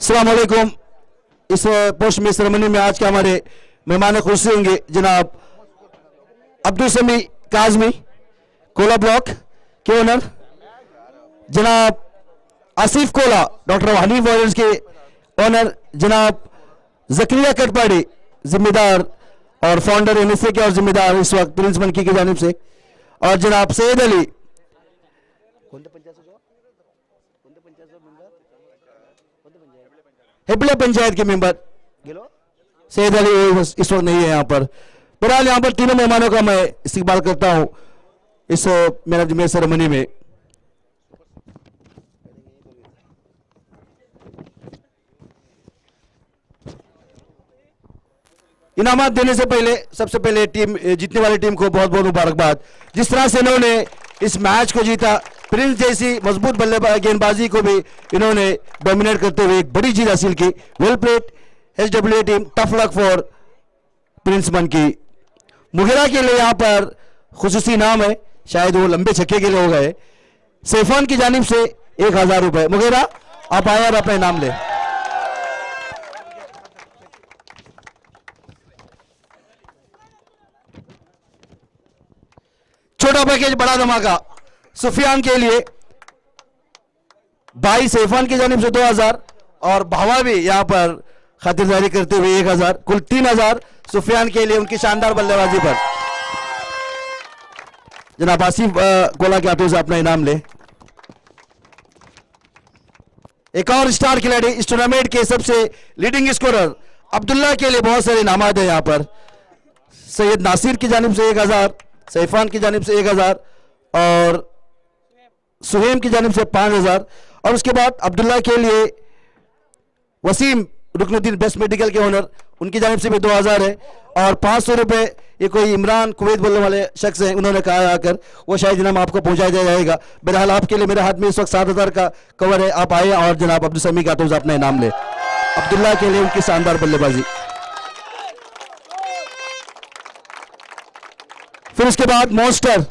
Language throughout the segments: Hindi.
अस्सलाम वालेकुम। इस पोस्ट में सेरेमनी में आज के हमारे मेहमान खुशी होंगे जनाब अब्दुल समी काजमी कोला ब्लॉक के ओनर, जनाब Asif Cola doctor Hanif warriors के ओनर, जनाब जकरिया कटपाड़ी जिम्मेदार और फाउंडर एनएसए के और जिम्मेदार इस वक्त प्रिंस मनकी की जानिब से, और जनाब सैयद अली हिबले पंचायत के मेंबर सैयद अली इस वक्त नहीं है यहाँ पर। बहरहाल यहाँ पर तीनों मेहमानों का मैं इस्तकबाल करता हूँ इस मैनेजमेंट सेरेमनी में। इनामात देने से पहले सबसे पहले टीम जीतने वाली टीम को बहुत बहुत मुबारकबाद। जिस तरह से इन्होंने इस मैच को जीता, प्रिंस जैसी मजबूत बल्लेबाज गेंदबाजी को भी इन्होंने डोमिनेट करते हुए एक बड़ी जीत हासिल की। Well played HWA team, tough luck for Prince Manki. मुगेरा के लिए यहाँ पर खुसूसी नाम है, शायद वो लंबे छक्के के लिए हो गए। सैफान की जानिब से 1000 रुपए। मुगेरा आप आए और अपना इनाम ले। छोटा पैकेज बड़ा धमाका सुफियान के लिए, भाई सैफान की जानिब से 2000 और भावा भी यहां पर खातिरदारी करते हुए 1000, कुल 3000 सुफियान के लिए उनकी शानदार बल्लेबाजी पर। जनाब आसिफ कोला के हाथों से अपना इनाम ले। एक और स्टार खिलाड़ी इस टूर्नामेंट के सबसे लीडिंग स्कोरर अब्दुल्ला के लिए बहुत सारे इनामात है यहां पर। सैयद नासिर की जानिब से 1000, सैफान की जानिब से 1000 और सुहेम की जानिब से 5000, और उसके बाद अब्दुल्ला के लिए वसीम रुकनुद्दीन बेस्ट मेडिकल के ओनर, उनकी जानिब से भी 2000 है, और 500 रुपए ये कोई इमरान कुवैत बोलने वाले शख्स हैं, उन्होंने कहा आकर वो शायद इनाम आपको पहुंचा दिया जाएगा। बहरहाल आपके लिए मेरे हाथ में इस वक्त 7000 का कवर है, आप आए और जनाब अब्दुल समी का तो अपना इनाम ले। अब्दुल्ला के लिए उनकी शानदार बल्लेबाजी। फिर उसके बाद मॉन्स्टर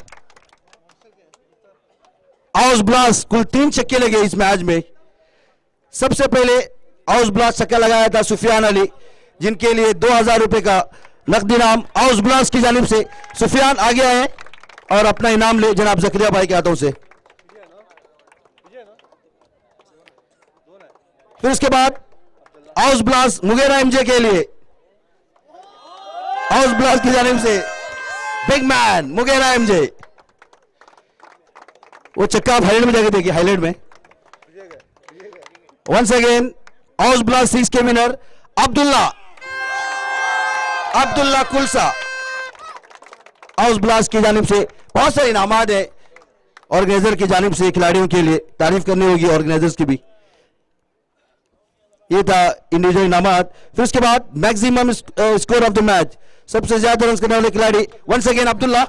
हाउस ब्लास्ट, कुल 3 छक्के लगे इस मैच में। सबसे पहले हाउस ब्लास्ट छक्का लगाया था सुफियान अली, जिनके लिए 2000 रुपए का नकद इनाम हाउस ब्लास्ट की जानिब से। सुफियान आगे आए और अपना इनाम ले जनाब जकरिया भाई के हाथों से। फिर उसके बाद हाउस ब्लास्ट मुगेरा एमजे के लिए, हाउस ब्लास्ट की जानिब से बिग मैन मुगेरा एमजे। वो चक्का आप हाईलाइट में जाके देखिए, हाईलाइट में। वंस अगेन हाउस ब्लास्ट 6 के विनर अब्दुल्ला कुलसा। हाउस ब्लास्ट की जानिब से बहुत सारे इनामात है ऑर्गेनाइजर की जानिब से, खिलाड़ियों के लिए तारीफ करनी होगी ऑर्गेनाइजर्स की भी। ये था इंडिविजुअल इनामात। फिर उसके बाद maximum score of the match, सबसे ज्यादा रन करने वाले खिलाड़ी वंस अगेन अब्दुल्ला,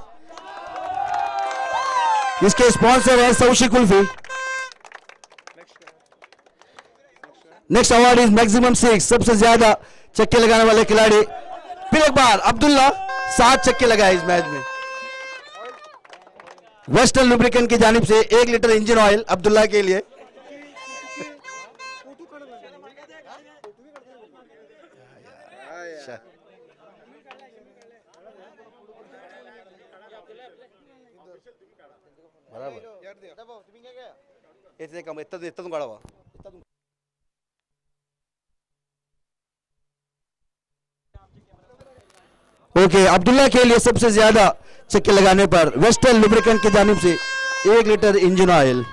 इसके स्पॉन्सर है सौशी kulfi. Next award is maximum 6, सबसे ज्यादा चक्के लगाने वाले खिलाड़ी फिर एक बार अब्दुल्ला, 7 चक्के लगाए इस मैच में। वेस्टर्न लुब्रिकेंट की जानिब से 1 लीटर इंजन ऑयल अब्दुल्ला के लिए। ओके, अब्दुल्ला के लिए सबसे ज्यादा चक्के लगाने पर वेस्टर्न लुब्रिकेंट की जानिब से 1 लीटर इंजन ऑयल।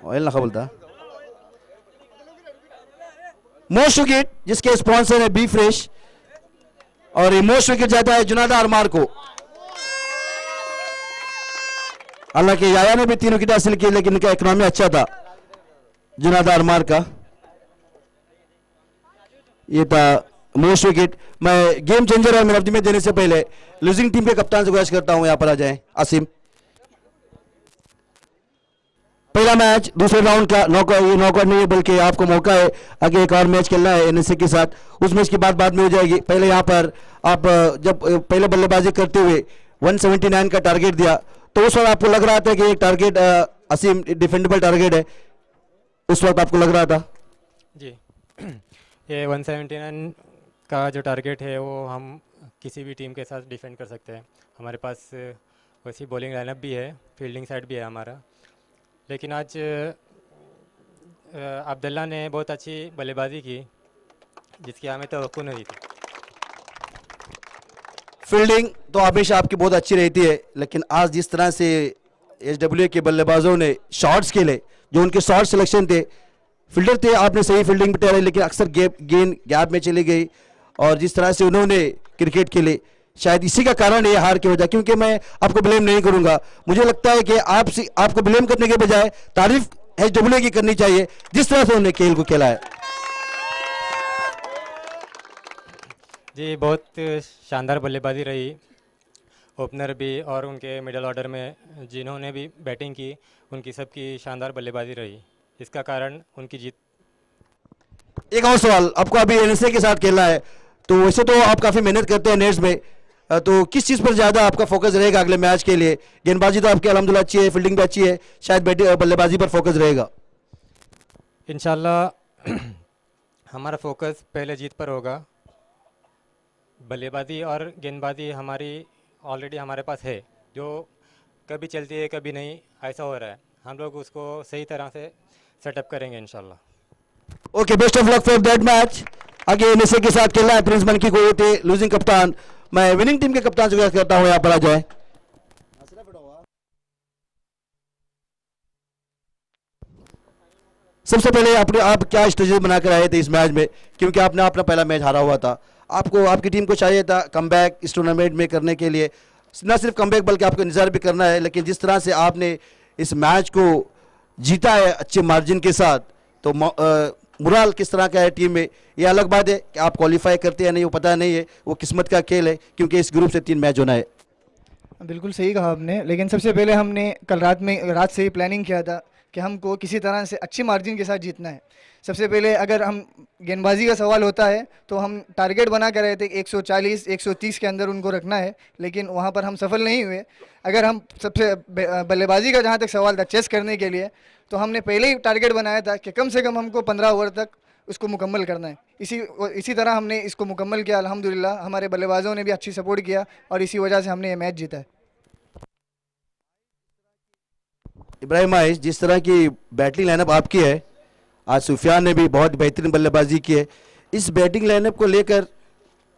ऑयल ना बोलता। मोस्ट विकेट जिसके स्पॉन्सर है बी फ्रेश, और ये मोस्ट विकेट जाता है जुनादा अरमार को। हालांकि याया ने भी 3 विकेट हासिल की, लेकिन इनका इकोनॉमी अच्छा था जुनादा अरमार का। ये था मोस्ट विकेट। मैं गेम चेंजर और मैन ऑफ द मैच देने से पहले लूजिंग टीम के कप्तान से गुजारिश करता हूं, यहां पर आ जाएं आसिम। पहला मैच दूसरे राउंड का नॉकआउट नहीं है, बल्कि आपको मौका है आगे एक और मैच खेलना है एनएसए के साथ। उस मैच की बात बाद में हो जाएगी। पहले यहाँ पर आप जब पहले बल्लेबाजी करते हुए 179 का टारगेट दिया तो उस वक्त आपको लग रहा था कि एक टारगेट असीम डिफेंडेबल टारगेट है, उस वक्त आपको लग रहा था? जी ये 179 का जो टारगेट है वो हम किसी भी टीम के साथ डिफेंड कर सकते हैं। हमारे पास वैसी बॉलिंग लाइनअप भी है, फील्डिंग साइड भी है हमारा। लेकिन आज अब्दुल्ला ने बहुत अच्छी बल्लेबाजी की जिसकी हमें तवक्को नहीं थी। फील्डिंग तो हमेशा आपकी बहुत अच्छी रहती है, लेकिन आज जिस तरह से एचडब्ल्यू के बल्लेबाजों ने शॉट्स खेले, जो उनके शॉट सिलेक्शन थे, फील्डर थे, आपने सही फील्डिंग भी ठहराई, लेकिन अक्सर गैप में चली गई, और जिस तरह से उन्होंने क्रिकेट खेले, शायद इसी का कारण है हार की वजह। क्योंकि मैं आपको ब्लेम नहीं करूंगा, मुझे लगता है कि आपको ब्लेम करने के बजाय तारीफ एचडब्ल्यू की करनी चाहिए, जिस तरह से उन्होंने खेल को खेला है। जी बहुत शानदार बल्लेबाजी रही, ओपनर भी और उनके मिडल ऑर्डर में जिन्होंने भी बैटिंग की उनकी सबकी शानदार बल्लेबाजी रही, इसका कारण उनकी जीत। एक और सवाल, आपको अभी एनएसए के साथ खेलना है, तो वैसे तो आप काफ़ी मेहनत करते हैं नेट्स में, तो किस चीज़ पर ज़्यादा आपका फोकस रहेगा अगले मैच के लिए? गेंदबाजी तो आपकी अल्हम्दुलिल्लाह अच्छी है, फील्डिंग भी अच्छी है, शायद बल्लेबाजी पर फोकस रहेगा। इंशाल्लाह हमारा फोकस पहले जीत पर होगा। बल्लेबाजी और गेंदबाजी हमारी ऑलरेडी हमारे पास है, जो कभी चलती है कभी नहीं, ऐसा हो रहा है। हम लोग उसको सही तरह से सेटअप करेंगे इंशाल्लाह। Okay, best of luck for that match. आगे एनएसए के साथ खेलना है प्रिंस मनकी को, थे लूजिंग कप्तान। मैं विनिंग टीम के कप्तान से गुजारिश करता हूँ यहाँ पर आ जाए। सबसे पहले आप क्या स्ट्रेटेजी बनाकर आए थे इस मैच में, क्योंकि आपने अपना पहला मैच हारा हुआ था, आपको आपकी टीम को चाहिए था कमबैक इस टूर्नामेंट में करने के लिए, न सिर्फ कमबैक बल्कि आपको इंतजार भी करना है। लेकिन जिस तरह से आपने इस मैच को जीता है अच्छे मार्जिन के साथ, तो मुराल किस तरह का है टीम में, ये अलग बात है कि आप क्वालिफाई करते हैं नहीं वो पता नहीं है, वो किस्मत का खेल है, क्योंकि इस ग्रुप से 3 मैच होना है। बिल्कुल सही कहा आपने, लेकिन सबसे पहले हमने कल रात से ही प्लानिंग किया था कि हमको किसी तरह से अच्छी मार्जिन के साथ जीतना है। सबसे पहले अगर हम गेंदबाजी का सवाल होता है तो हम टारगेट बना कर रहे थे 140 130 के अंदर उनको रखना है, लेकिन वहाँ पर हम सफल नहीं हुए। अगर हम सबसे बल्लेबाजी का जहाँ तक सवाल था चेस करने के लिए, तो हमने पहले ही टारगेट बनाया था कि कम से कम हमको 15 ओवर तक उसको मुकम्मल करना है। इसी तरह हमने इसको मुकम्मल किया। अल्हम्दुलिल्लाह हमारे बल्लेबाजों ने भी अच्छी सपोर्ट किया और इसी वजह से हमने ये मैच जीता है। इब्राहिम आइश, जिस तरह की बैटिंग लाइनअप आपकी है, आज सुफियान ने भी बहुत बेहतरीन बल्लेबाजी की है, इस बैटिंग लाइनअप को लेकर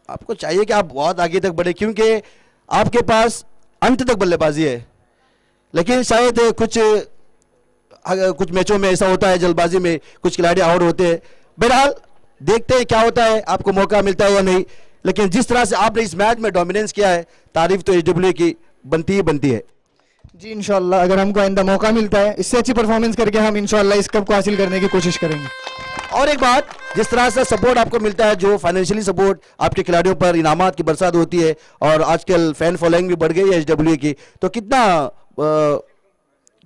आपको चाहिए कि आप बहुत आगे तक बढ़े, क्योंकि आपके पास अंत तक बल्लेबाजी है। लेकिन शायद कुछ मैचों में ऐसा होता है, जल्दबाजी में कुछ खिलाड़ी आउट होते हैं। बहरहाल देखते हैं क्या होता है, आपको मौका मिलता है या नहीं। लेकिन जिस तरह से आपने इस मैच में डोमिनेंस किया है, तारीफ तो एचडब्ल्यू की बनती ही बनती है। जी इंशाल्लाह अगर हमको आइंदा मौका मिलता है, इससे अच्छी परफॉर्मेंस करके हम इंशाल्लाह इस कप को हासिल करने की कोशिश करेंगे। और एक बात, जिस तरह से सपोर्ट आपको मिलता है, जो फाइनेंशियली सपोर्ट आपके खिलाड़ियों पर इनामात की बरसात होती है, और आजकल फैन फॉलोइंग भी बढ़ गई है एचडब्ल्यू की, तो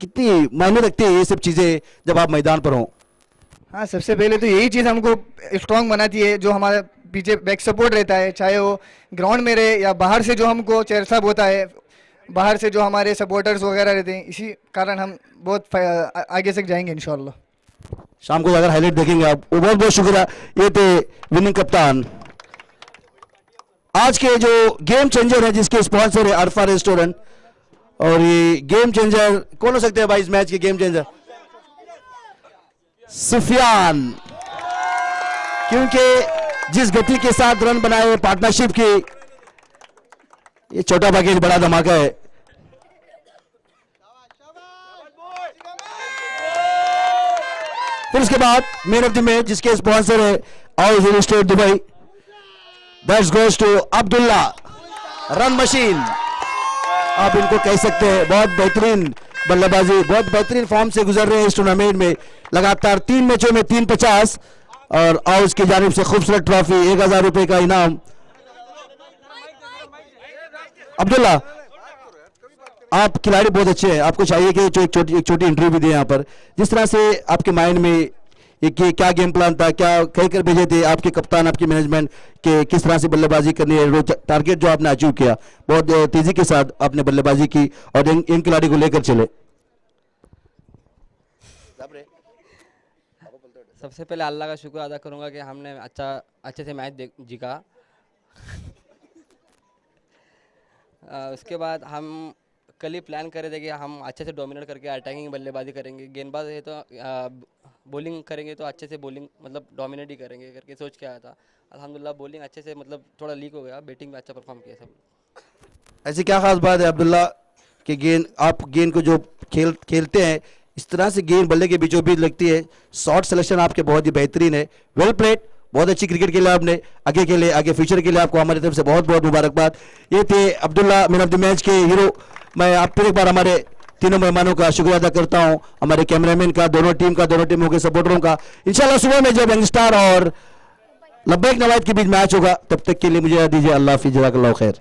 कितनी मायने रखती है ये सब चीज़ें जब आप मैदान पर हों? हाँ, सबसे पहले तो यही चीज़ हमको स्ट्रॉन्ग बनाती है, जो हमारा पीछे बैक सपोर्ट रहता है, चाहे वो ग्राउंड में रहे या बाहर से जो हमको चेयर साहब होता है, बाहर से जो हमारे सपोर्टर्स वगैरह रहते हैं। इसी कारण हम बहुत आगे तक जाएंगे इंशाल्लाह। शाम को अगर हाईलाइट देखेंगे आप। बहुत बहुत शुक्रिया। ये थे विनिंग कप्तान। आज के जो गेम चेंजर है, जिसके स्पॉन्सर है अरफा रेस्टोरेंट, और ये गेम चेंजर कौन हो सकते हैं भाई इस मैच के गेम चेंजर? सुफियान, क्योंकि जिस गति के साथ रन बनाए पार्टनरशिप की, ये छोटा पैकेज बड़ा धमाका है। फिर उसके बाद मैन ऑफ द मैच, जिसके स्पॉन्सर है house real estate Dubai, that's goes to Abdullah, run machine आप इनको कह सकते हैं। बहुत बेहतरीन बल्लेबाजी, बहुत बेहतरीन फॉर्म से गुजर रहे हैं इस टूर्नामेंट में, लगातार 3 मैचों में 350, और हाउस की जानिब से खूबसूरत ट्रॉफी, 1000 रुपए का इनाम। अब्दुल्ला, आप खिलाड़ी बहुत अच्छे हैं, आपको चाहिए कि जो एक छोटी इंटरव्यू भी दें यहाँ पर। जिस तरह से आपके माइंड में ये क्या गेम प्लान था, क्या कह कर भेजे थे आपके कप्तान, आपकी मैनेजमेंट के किस तरह से बल्लेबाजी करनी है, रोज टारगेट जो आपने अचीव किया, बहुत तेजी के साथ आपने बल्लेबाजी की और इन खिलाड़ी को लेकर चले। सबसे पहले अल्लाह का शुक्र अदा करूंगा कि हमने अच्छे से मैच जीता। उसके बाद हम कल ही प्लान कर रहे थे कि हम अच्छे से डोमिनेट करके अटैकिंग बल्लेबाजी करेंगे, गेंदबाज है तो बॉलिंग करेंगे तो अच्छे से बॉलिंग मतलब डोमिनेट ही करेंगे करके सोच के आया था। अल्हम्दुलिल्लाह बॉलिंग अच्छे से मतलब थोड़ा लीक हो गया, बैटिंग में अच्छा परफॉर्म किया सब। ऐसी क्या खास बात है अब्दुल्ला कि आप गेंद को जो खेलते हैं इस तरह से गेंद बल्ले के बीचों बीच लगती है, शॉट सिलेक्शन आपके बहुत ही बेहतरीन है, वेल प्लेड, बहुत अच्छी क्रिकेट के लिए आपने आगे के लिए आगे फ्यूचर के लिए आपको हमारी तरफ से बहुत बहुत मुबारकबाद। ये थे Abdullah man of the match के हीरो। मैं आप फिर एक बार हमारे तीनों मेहमानों का शुक्रिया अदा करता हूं, हमारे कैमरामैन का, दोनों टीमों के सपोर्टरों का। इंशाल्लाह सुबह में जब यंगस्टार और लब्बैक नवाज के बीच मैच होगा तब तक के लिए मुझे दीजिए, अल्लाह हाफिज़, जज़ाकल्लाहु खैर।